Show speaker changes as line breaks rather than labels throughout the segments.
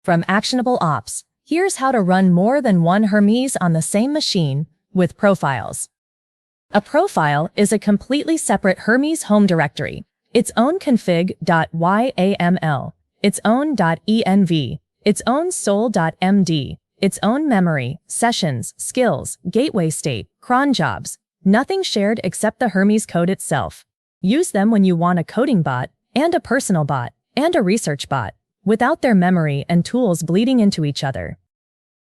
From Actionable Ops, here's how to run more than one Hermes on the same machine with profiles. A profile is a completely separate Hermes home directory, its own config.yaml, its own .env, its own sol.md, its own memory, sessions, skills, gateway state, cron jobs, nothing shared except the Hermes code itself. Use them when you want a coding bot, and a personal bot, and a research bot, without their memory and tools bleeding into each other.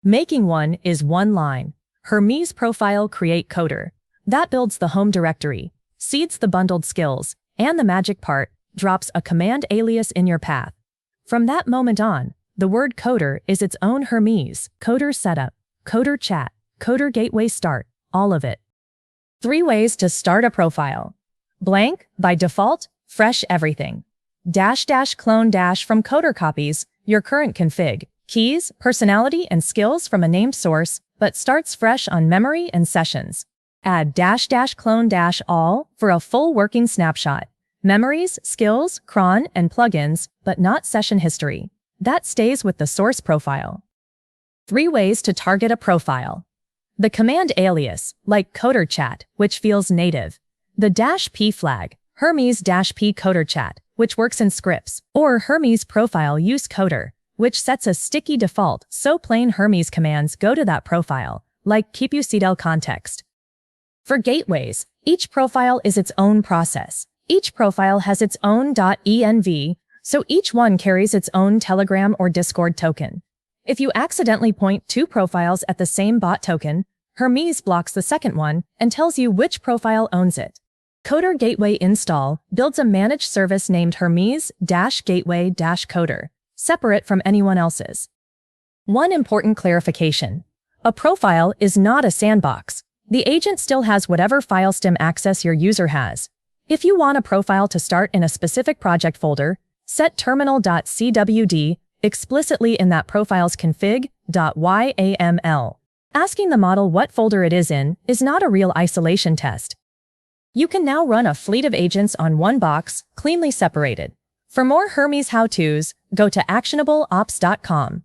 Making one is one line. Hermes profile create coder. That builds the home directory, seeds the bundled skills, and the magic part, drops a command alias in your path. From that moment on, the word coder is its own Hermes, coder setup, coder chat, coder gateway start, all of it. 3 ways to start a profile. Blank, by default, fresh everything. --clone from coder copies, your current config, keys, personality, and skills from a named source, but starts fresh on memory and sessions. Add --clone all for a full working snapshot. Memories, skills, cron, and plugins, but not session history. That stays with the source profile. 3 ways to target a profile. The command alias, like coder chat, which feels native. The -p flag, Hermes -p coder chat, which works in scripts, or Hermes profile use coder, which sets a sticky default so plain Hermes commands go to that profile, like keep ucdel context. For gateways, each profile is its own process. Each profile has its own .env, so each one carries its own Telegram or Discord token. If you accidentally point 2 profiles at the same bot token, Hermes blocks the second one and tells you which profile owns it. Coder Gateway Install builds a managed service named Hermes-Gateway-Coder, separate from anyone else's. One important clarification. A profile is not a sandbox. The agent still has whatever file system access your user has. If you want a profile to start in a specific project folder, set terminal.cwd explicitly in that profile's config.yaml. Asking the model what folder it is in is not a real isolation test. You can now run a fleet of agents on one box, cleanly separated. For more Hermes how-tos, go to actionableops.com.